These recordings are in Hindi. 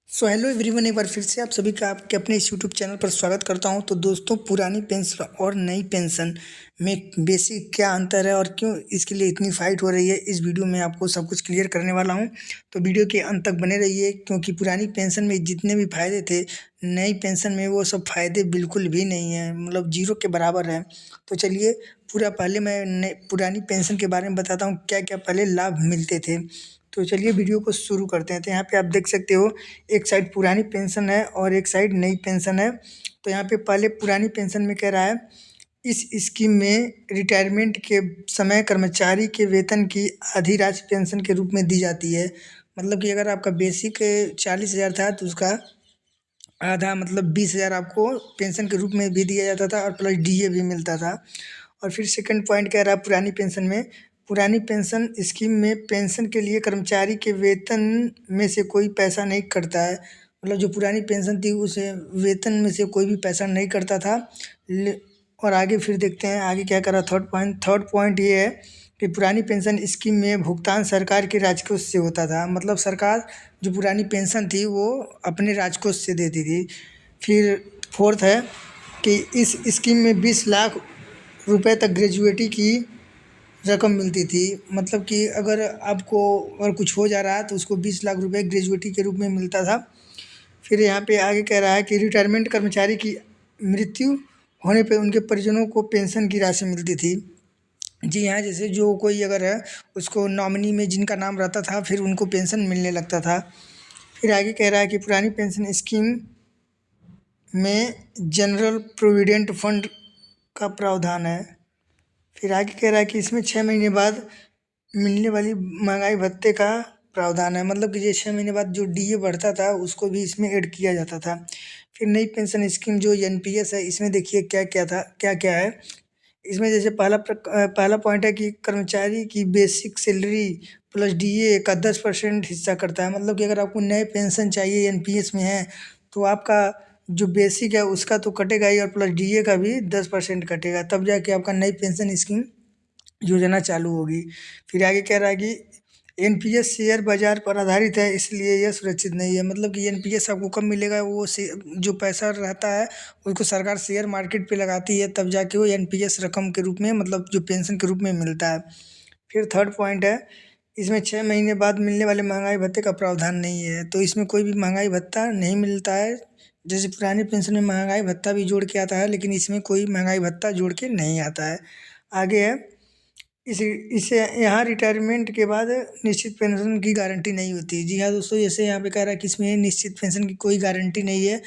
सो हेलो एवरीवन, एक बार फिर से आप सभी का आपके अपने इस यूट्यूब चैनल पर स्वागत करता हूं। तो दोस्तों, पुरानी पेंशन और नई पेंशन में बेसिक क्या अंतर है और क्यों इसके लिए इतनी फाइट हो रही है, इस वीडियो में आपको सब कुछ क्लियर करने वाला हूं। तो वीडियो के अंत तक बने रहिए, क्योंकि पुरानी पेंशन में जितने भी फायदे थे, नई पेंशन में वो सब फायदे बिल्कुल भी नहीं है, मतलब जीरो के बराबर है। तो चलिए, पूरा पहले मैं पुरानी पेंशन के बारे में बताता हूँ, क्या क्या पहले लाभ मिलते थे। तो चलिए वीडियो को शुरू करते हैं। तो यहाँ पे आप देख सकते हो, एक साइड पुरानी पेंशन है और एक साइड नई पेंशन है। तो यहाँ पे पहले पुरानी पेंशन में कह रहा है, इस स्कीम में रिटायरमेंट के समय कर्मचारी के वेतन की आधी राशि पेंशन के रूप में दी जाती है। मतलब कि अगर आपका बेसिक 40,000 था तो उसका आधा मतलब 20,000 आपको पेंशन के रूप में भी दिया जाता था और प्लस डीए भी मिलता था। और फिर सेकंड पॉइंट कह रहा है, पुरानी पेंशन स्कीम में पेंशन के लिए कर्मचारी के वेतन में से कोई पैसा नहीं कटता है। मतलब जो पुरानी पेंशन थी उसे वेतन में से कोई भी पैसा नहीं कटता था। और आगे फिर देखते हैं आगे क्या करा। थर्ड पॉइंट ये है कि पुरानी पेंशन स्कीम में भुगतान सरकार के राजकोष से होता था। मतलब सरकार जो पुरानी पेंशन थी वो अपने राजकोष से देती थी। फिर फोर्थ है कि इस स्कीम में 20 लाख रुपए तक ग्रेजुएटी की रकम मिलती थी। मतलब कि अगर आपको अगर कुछ हो जा रहा है तो उसको 20 लाख रुपए ग्रेजुएटी के रूप में मिलता था। फिर यहाँ पे आगे कह रहा है कि रिटायरमेंट कर्मचारी की मृत्यु होने पे उनके परिजनों को पेंशन की राशि मिलती थी। जी हाँ, जैसे जो कोई अगर है उसको नॉमिनी में जिनका नाम रहता था फिर उनको पेंशन मिलने लगता था। फिर आगे कह रहा है कि पुरानी पेंशन स्कीम में जनरल प्रोविडेंट फंड का प्रावधान है। फिर आगे कह रहा है कि इसमें 6 महीने बाद मिलने वाली महंगाई भत्ते का प्रावधान है। मतलब कि ये 6 महीने बाद जो डीए बढ़ता था उसको भी इसमें ऐड किया जाता था। फिर नई पेंशन स्कीम जो एनपीएस है, इसमें देखिए क्या क्या है। इसमें जैसे पहला पॉइंट है कि कर्मचारी की बेसिक सैलरी प्लस डीए का 10% हिस्सा करता है। मतलब कि अगर आपको नए पेंशन चाहिए एनपीएस में है तो आपका जो बेसिक है उसका तो कटेगा ही, और प्लस डीए का भी 10% कटेगा, तब जाके आपका नई पेंशन स्कीम योजना चालू होगी। फिर आगे कह रहा है कि एनपीएस शेयर बाजार पर आधारित है, इसलिए यह सुरक्षित नहीं है। मतलब कि एनपीएस आपको कब मिलेगा, वो जो पैसा रहता है उसको सरकार शेयर मार्केट पे लगाती है, तब जाके वो एनपीएस रकम के रूप में मतलब जो पेंशन के रूप में मिलता है। फिर थर्ड पॉइंट है, इसमें 6 महीने बाद मिलने वाले महंगाई भत्ते का प्रावधान नहीं है। तो इसमें कोई भी महंगाई भत्ता नहीं मिलता है। जैसे पुरानी पेंशन में महंगाई भत्ता भी जोड़ के आता है, लेकिन इसमें कोई महंगाई भत्ता जोड़ के नहीं आता है। आगे है, इसे यहाँ रिटायरमेंट के बाद निश्चित पेंशन की गारंटी नहीं होती। जी हाँ दोस्तों, जैसे यहाँ पे कह रहा है कि इसमें निश्चित पेंशन की कोई गारंटी नहीं है।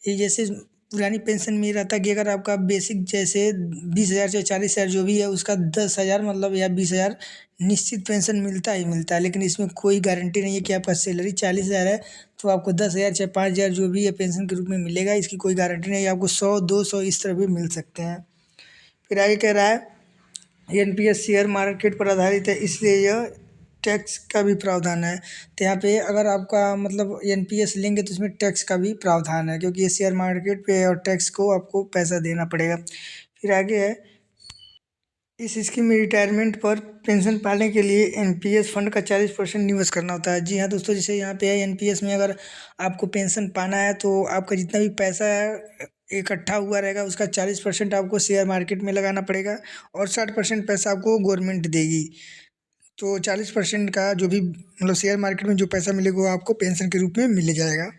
ये जैसे पुरानी पेंशन में रहता कि अगर आपका बेसिक जैसे 20,000 से 40,000 जो भी है उसका 10,000 मतलब या 20,000 निश्चित पेंशन मिलता ही मिलता है। लेकिन इसमें कोई गारंटी नहीं है कि आपका सैलरी 40,000 है तो आपको 10,000 चाहे 5,000 जो भी है पेंशन के रूप में मिलेगा। इसकी कोई गारंटी नहीं है, आपको 100 200 इस तरह भी मिल सकते हैं। फिर आगे कह रहा है, एनपीएस शेयर मार्केट पर आधारित है, इसलिए यह टैक्स का भी प्रावधान है। तो यहाँ पे अगर आपका मतलब एनपीएस लेंगे तो इसमें टैक्स का भी प्रावधान है, क्योंकि ये शेयर मार्केट पे और टैक्स को आपको पैसा देना पड़ेगा। फिर आगे है, इस स्कीम में रिटायरमेंट पर पेंशन पाने के लिए एनपीएस फंड का 40% निवेश करना होता है। जी हाँ दोस्तों, जैसे यहाँ पे है एनपीएस में अगर आपको पेंशन पाना है तो आपका जितना भी पैसा है इकट्ठा हुआ रहेगा उसका 40% आपको शेयर मार्केट में लगाना पड़ेगा और 60% पैसा आपको गवर्नमेंट देगी। तो 40% का जो भी मतलब शेयर मार्केट में जो पैसा मिलेगा वो आपको पेंशन के रूप में मिल जाएगा।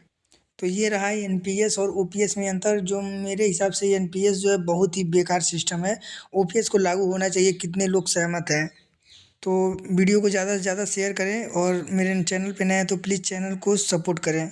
तो ये रहा एनपीएस और ओपीएस में अंतर। जो मेरे हिसाब से एनपीएस जो है बहुत ही बेकार सिस्टम है। ओपीएस को लागू होना चाहिए। कितने लोग सहमत हैं? तो वीडियो को ज़्यादा से ज़्यादा शेयर करें और मेरे चैनल पे नए हैं तो प्लीज़ चैनल को सपोर्ट करें।